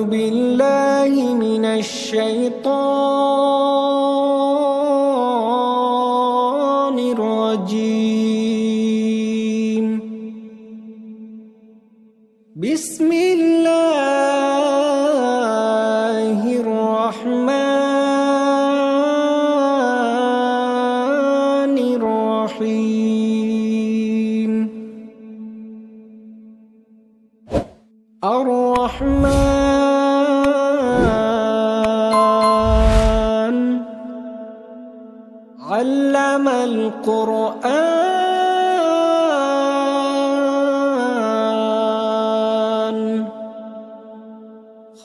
بالله من الشيطان الرجيم. بسم الله الرحمن الرحيم. الرحمن علم القرآن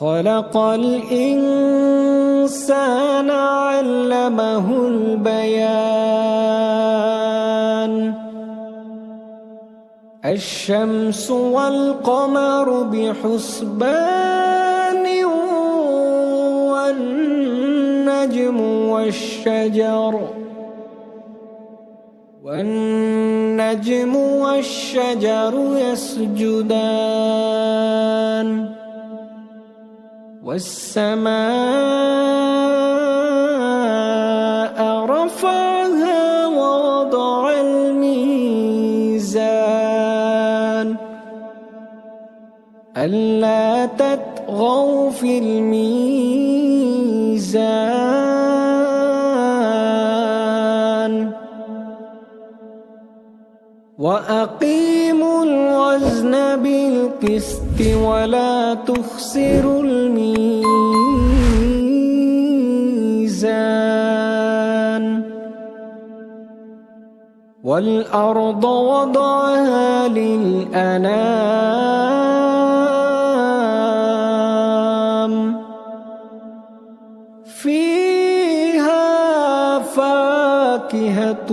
خلق الإنسان علمه البيان. الشمس والقمر بحسبان والنجم والشجر يسجدان. والسماء رفعها ووضع الميزان ألا تطغوا في الميزان وأقيموا الوزن بالقسط ولا تخسروا الميزان. والأرض وضعها للأنام فيها فاكهة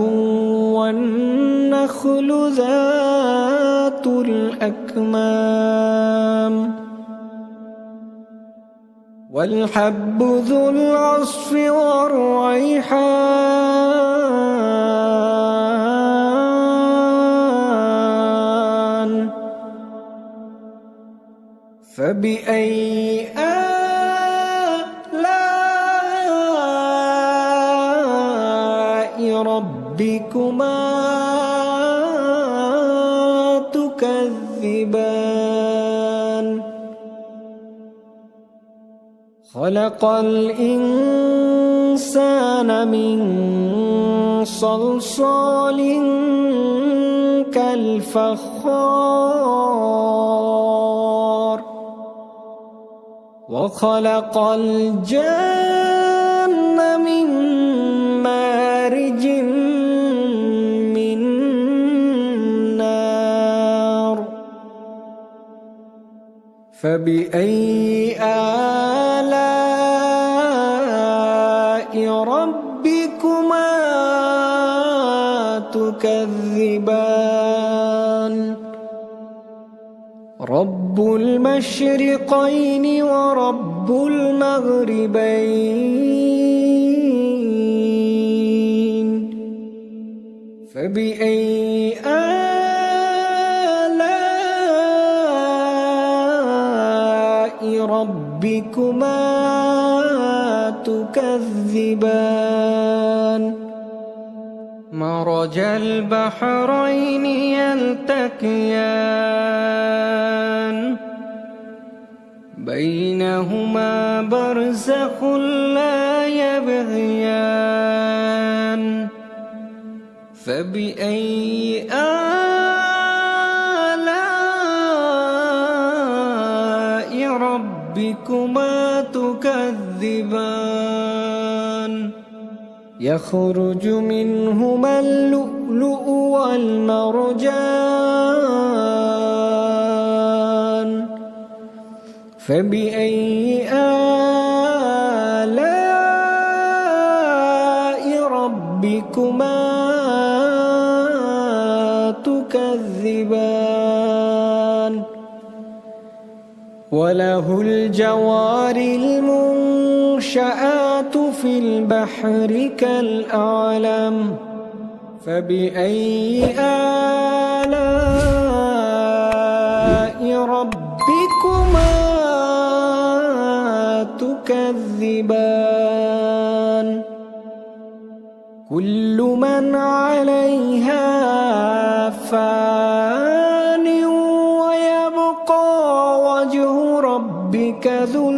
والنخل ذات الأكمام والحب ذو العصف والريحان. فبأي آلاء ربكما تكذبان؟ خلق الإنسان من صلصال كالفخار وخلق الجن من مارج من نار. فبأي آلاء ربكما تكذبان؟ رب المشرقين ورب المغربين. فبأي آلاء ربكما تكذبان؟ مرج البحرين يلتقيان بينهما برزخ لا يبغيان. فبأي آلاء ربكما تكذبان؟ يخرج منهما اللؤلؤ والمرجان. فبأي آلاء ربكما تكذبان؟ وله الجوار المنشآت في البحر كالأعلام. فبأي آلاء ربكما تكذبان كل من عليها فان ويبقى وجه ربك ذو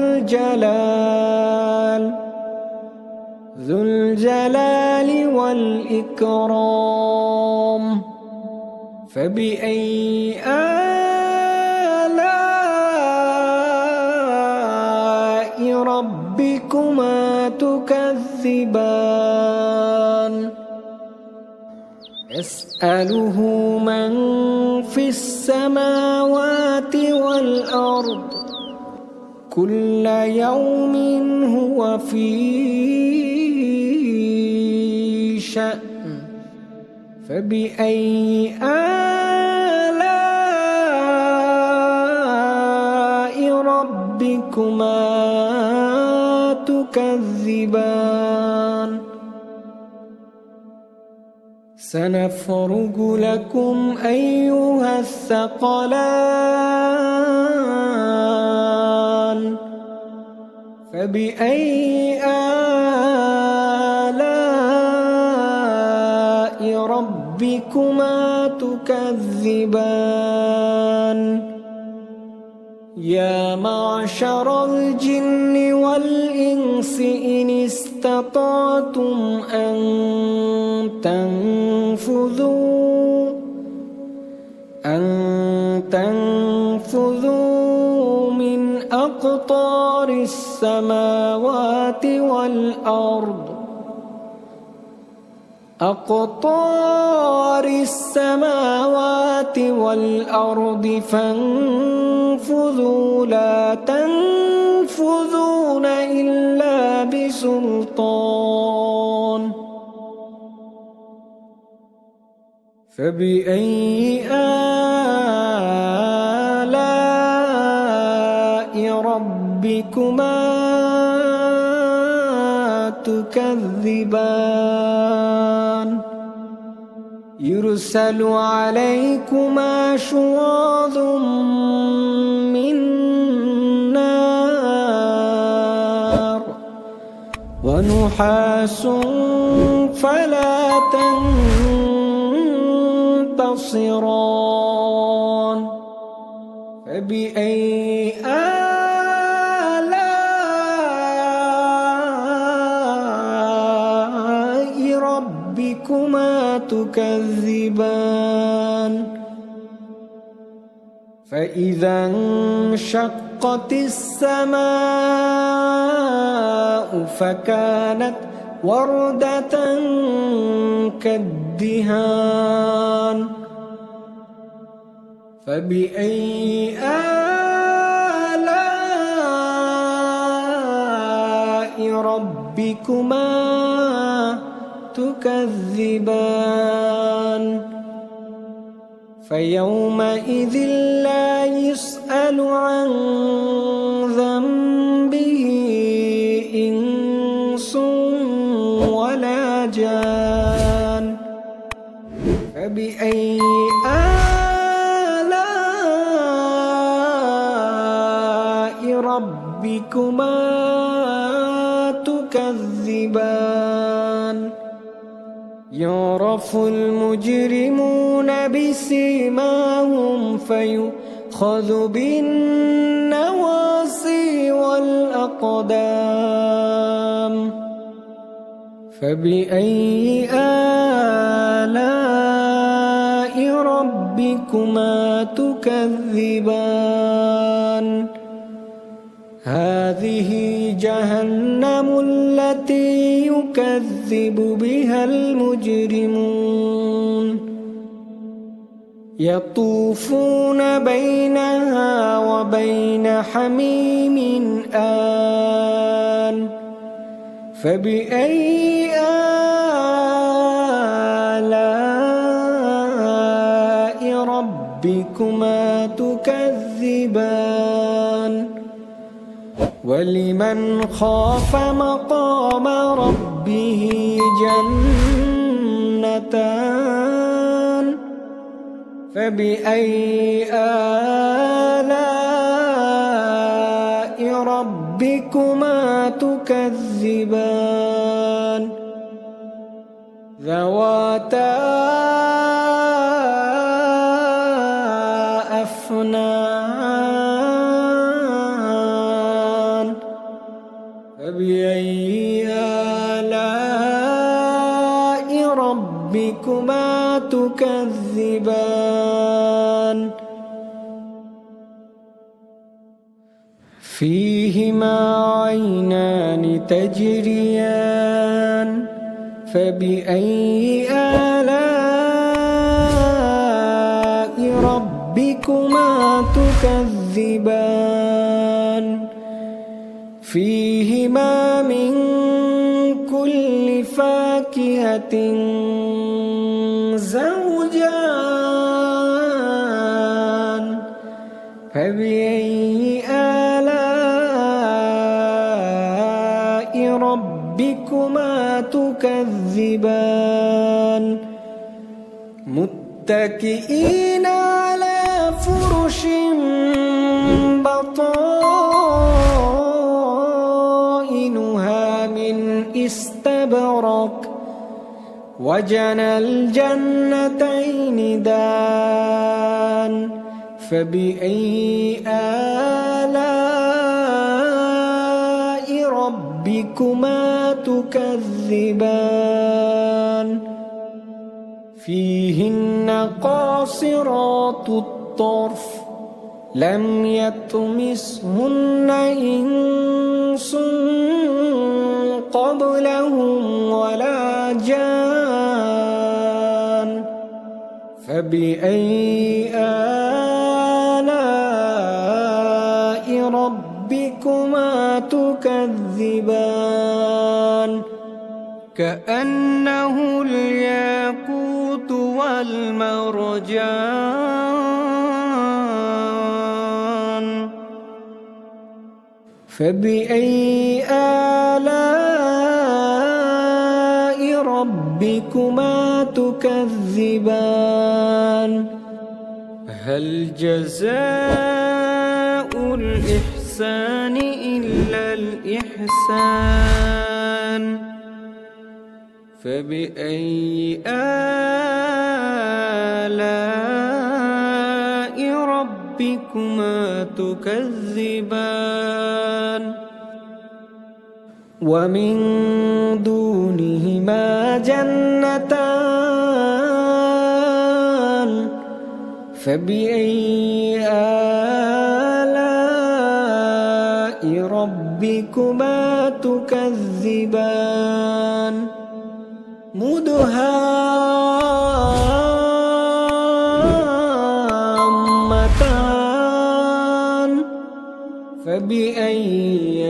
الجلال والإكرام فبأي آلاء ربكما تكذبان يسأله من في السماوات والأرض كل يوم هو في شأن فبأي آلاء ربكما تكذبان سنفرغ لكم أيها الثقلان فبأي آلاء ربكما تكذبان يا معشر الجن والإنس إن استطعتم أن تنفذوا من أقطار السماوات والأرض فانفذوا لا تنفذون إلا بسلطان فبأي آلاء ربكما تكذبان يرسل عليكما شواظ من نار ونحاس فلا تنتصران فبأي آلاء ربكما تكذبان فإذا انشقت السماء فكانت وردة كالدهان فبأي آلاء ربكما تكذبان فيومئذ لا يسأل عن ذنبه إنس ولا جان فبأي آلاء ربكما تكذبان يعرف المجرمون بسيماهم فيؤخذ بالنواصي والأقدام فبأي آلاء ربكما تكذبان هذه جهنم التي يكذب بها المجرمون يطوفون بينها وبين حميم آن فبأي آلاء ربكما تكذبان ولمن خاف مقام ربه جنتان فبأي آلاء ربكما ربكما تكذبان ذواتا أفنان فبأي آلاء ربكما تكذبان فيهما عينان تجريان فبأي آلاء ربكما تكذبان فيهما من كل فاكهة زوجان فبأي آلاء ربكما تكذبان متكئين على فرش بطائنها من استبرق وجنى الجنتين دان فبأي آلاء ربكما تكذبان فيهن قاصرات الطرف لم يطمسهن إنس قبلهم ولا جان فبأي آلاء ربكما تكذبان كأنه الياقوت والمرجان فبأي آلاء ربكما تكذبان هل جزاء الإحسان إلا الإحسان فبأي آلاء ربكما تكذبان ومن دونهما جنتان فبأي آلاء ربكما تكذبان مدهامتان فبأي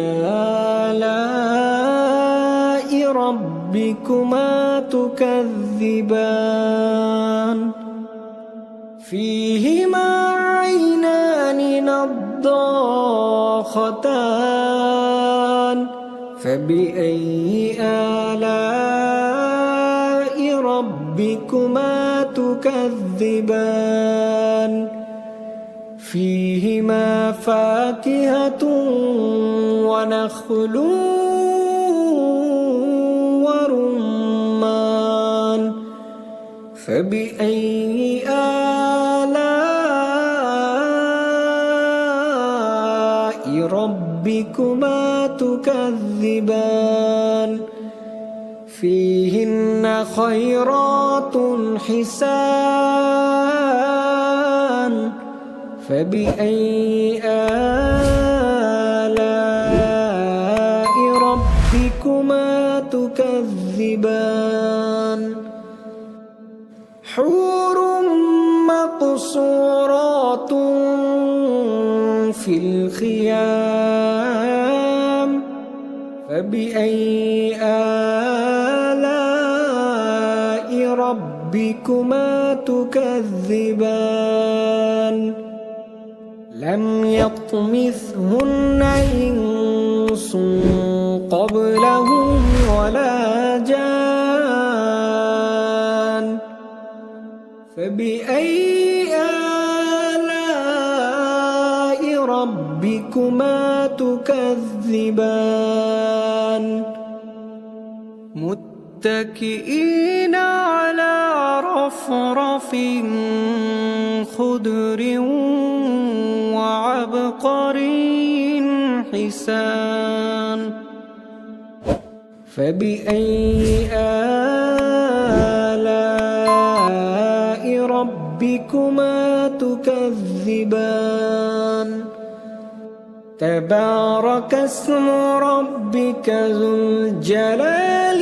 آلاء ربكما تكذبان فيهما عينان نضاختان فبأي آلاء ربكما تكذبان فيهما فاكهة ونخل ورمان فبأي آلاء ربكما تكذبان فيهن خيرات حسان فبأي آلاء ربكما تكذبان حور مقصورات في الخيام فبأي آلاء ربكما تكذبان لم يطمثهن إنس قبلهم ولا جان فبأي آلاء ربكما تكذبان تكذبان متكئين على رفرف خضر وعبقري حسان فبأي آلاء ربكما تكذبان تبارك اسم ربك ذو الجلال